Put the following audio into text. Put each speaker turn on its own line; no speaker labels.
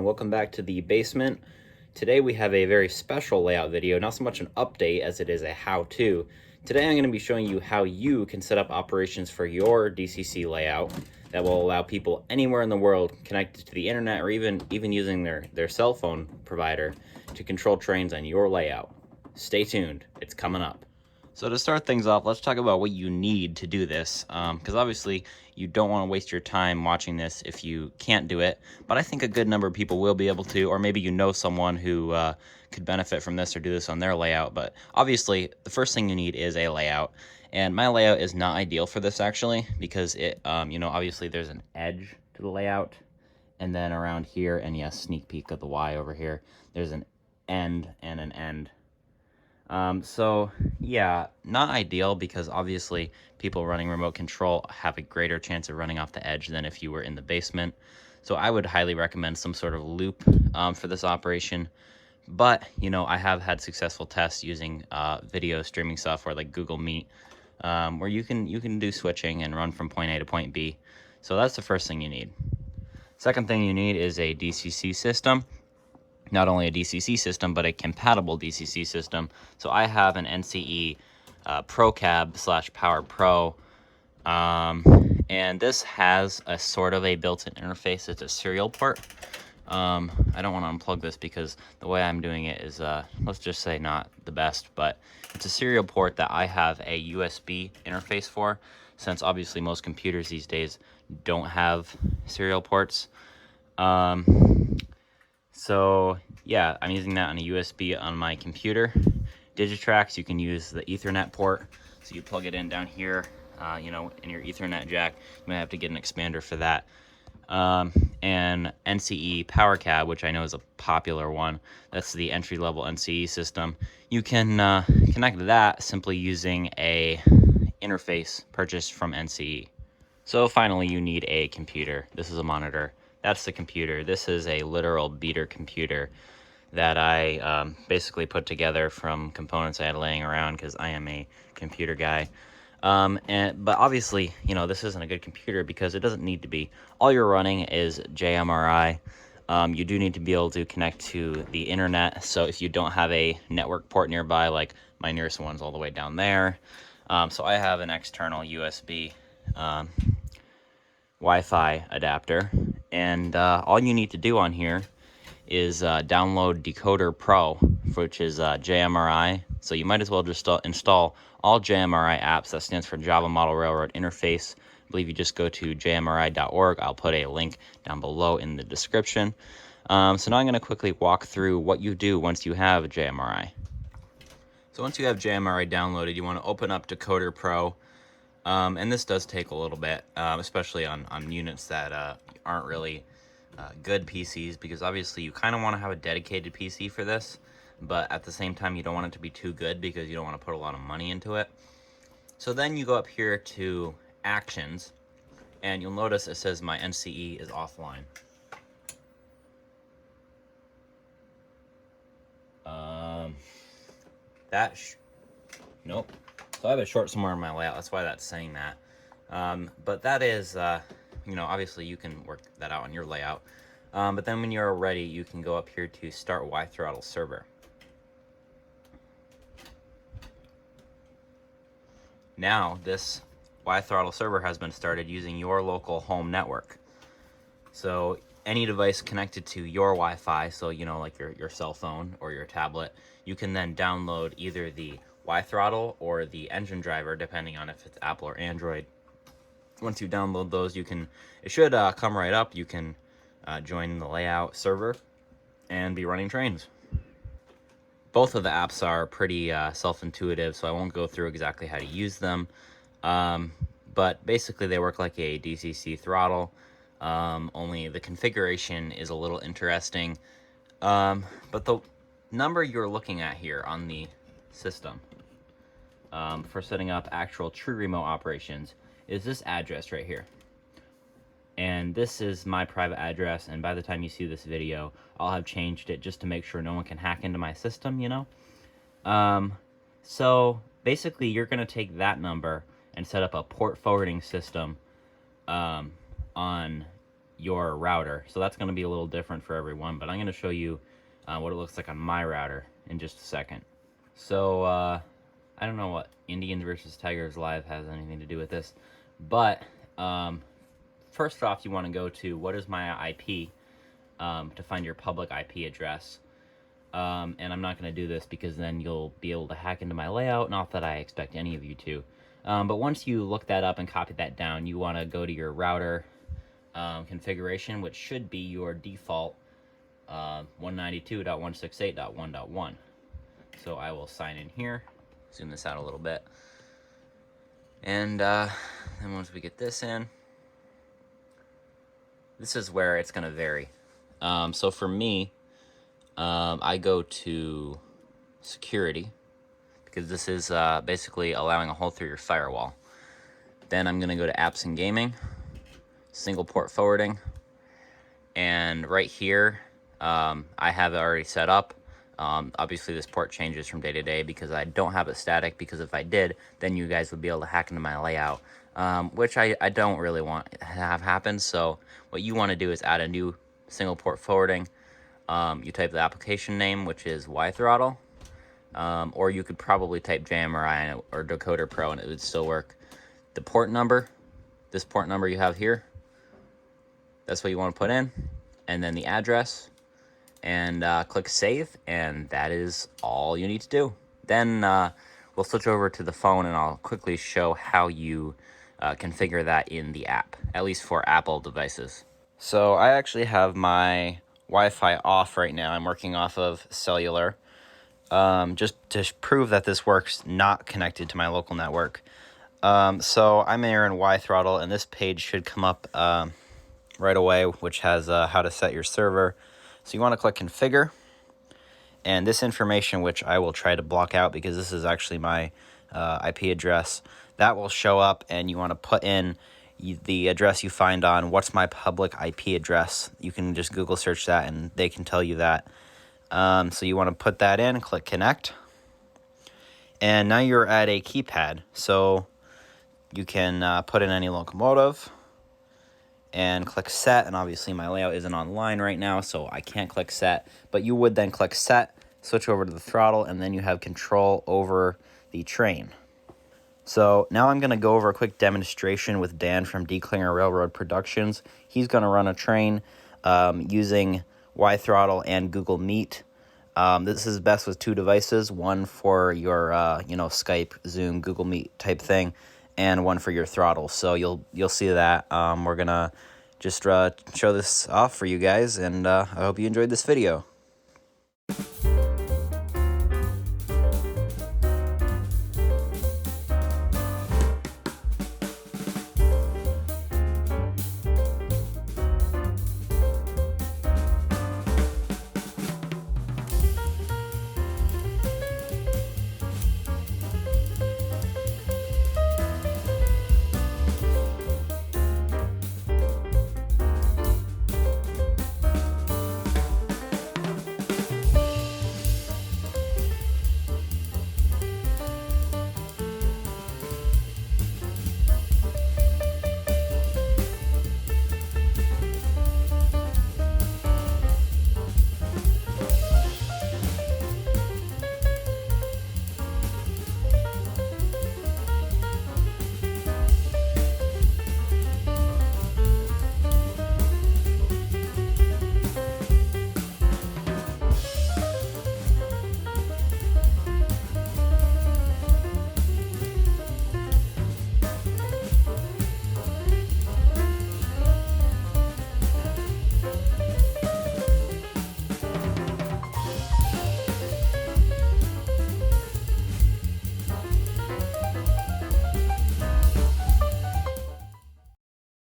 welcome back to the basement. Today we have a very special layout video, not so much an update as it is a how-to. Today I'm going to be showing you how you can set up operations for your DCC layout that will allow people anywhere in the world connected to the internet or even using their cell phone provider to control trains on your layout. Stay tuned, it's coming up. So to start things off, let's talk about what you need to do this, because obviously you don't want to waste your time watching this if you can't do it, but I think a good number of people will be able to, or maybe you know someone who could benefit from this or do this on their layout. But obviously the first thing you need is a layout, and my layout is not ideal for this actually, because it, obviously there's an edge to the layout, and then around here, and yes, sneak peek of the Y over here, there's an end and an end. So yeah, not ideal because obviously people running remote control have a greater chance of running off the edge than if you were in the basement. So I would highly recommend some sort of loop for this operation. But, I have had successful tests using video streaming software like Google Meet, where you can do switching and run from point A to point B. So that's the first thing you need. Second thing you need is a DCC system. Not only a DCC system, but a compatible DCC system. So I have an NCE ProCab / Power Pro, and this has a sort of a built-in interface. It's a serial port. I don't want to unplug this because the way I'm doing it is, let's just say not the best, but it's a serial port that I have a USB interface for, since obviously most computers these days don't have serial ports. So yeah, I'm using that on a USB on my computer. Digitrax, you can use the Ethernet port. So you plug it in down here, in your Ethernet jack. You might have to get an expander for that. And NCE PowerCab, which I know is a popular one. That's the entry-level NCE system. You can connect that simply using a interface purchased from NCE. So finally, you need a computer. This is a monitor. That's the computer. This is a literal beater computer that I basically put together from components I had laying around because I am a computer guy. But obviously, this isn't a good computer because it doesn't need to be. All you're running is JMRI. You do need to be able to connect to the internet. So if you don't have a network port nearby, like my nearest one's all the way down there. So I have an external USB Wi-Fi adapter, and all you need to do on here is download Decoder Pro, which is JMRI. So you might as well just install all JMRI apps. That stands for Java Model Railroad Interface. I believe you just go to jmri.org. I'll put a link down below in the description. So now I'm going to quickly walk through what you do once you have JMRI. So once you have JMRI downloaded, you want to open up Decoder Pro. And this does take a little bit, especially on units that aren't really good PCs, because obviously you kind of want to have a dedicated PC for this, but at the same time you don't want it to be too good because you don't want to put a lot of money into it. So then you go up here to Actions, and you'll notice it says my NCE is offline. Nope. So I have a short somewhere in my layout, that's why that's saying that. But that is, obviously you can work that out on your layout. But then when you're ready, you can go up here to Start Y-Throttle Server. Now, this Y-Throttle server has been started using your local home network. So any device connected to your Wi-Fi, so like your cell phone or your tablet, you can then download either the Y-Throttle or the engine driver, depending on if it's Apple or Android. Once you download those, it should come right up. You can join the layout server and be running trains. Both of the apps are pretty self-intuitive, so I won't go through exactly how to use them. But basically they work like a DCC throttle, only the configuration is a little interesting. But the number you're looking at here on the system for setting up actual true remote operations is this address right here. And this is my private address, and by the time you see this video, I'll have changed it just to make sure no one can hack into my system, So basically you're going to take that number and set up a port forwarding system on your router. So that's going to be a little different for everyone, but I'm going to show you what it looks like on my router in just a second. So I don't know what Indians versus Tigers Live has anything to do with this, but first off, you want to go to what is my IP to find your public IP address. And I'm not going to do this because then you'll be able to hack into my layout, not that I expect any of you to. But once you look that up and copy that down, you want to go to your router configuration, which should be your default 192.168.1.1. So I will sign in here, zoom this out a little bit, and then once we get this in, this is where it's going to vary. So for me, I go to security, because this is basically allowing a hole through your firewall. Then I'm going to go to apps and gaming, single port forwarding, and right here I have it already set up. Obviously this port changes from day to day because I don't have it static, because if I did, then you guys would be able to hack into my layout, which I don't really want to have happen. So what you want to do is add a new single port forwarding. You type the application name, which is YThrottle, or you could probably type JMRI or Decoder Pro and it would still work. The port number, this port number you have here, that's what you want to put in, and then the address, and click save, and that is all you need to do. Then we'll switch over to the phone and I'll quickly show how you configure that in the app, at least for Apple devices. So I actually have my Wi-Fi off right now. I'm working off of cellular, just to prove that this works not connected to my local network. So I'm Aaron YThrottle, and this page should come up right away, which has how to set your server. So you want to click configure, and this information, which I will try to block out because this is actually my IP address, that will show up, and you want to put in the address you find on what's my public IP address. You can just Google search that and they can tell you that. So you want to put that in, click connect, and now you're at a keypad. So you can put in any locomotive and click set, and obviously my layout isn't online right now, so I can't click set, but you would then click set, switch over to the throttle, and then you have control over the train. So now I'm going to go over a quick demonstration with Dan from D-Clinger Railroad Productions. He's going to run a train using YThrottle and Google Meet. This is best with two devices, one for your Skype, Zoom, Google Meet type thing, and one for your throttle. So you'll see that. We're gonna just show this off for you guys, and I hope you enjoyed this video.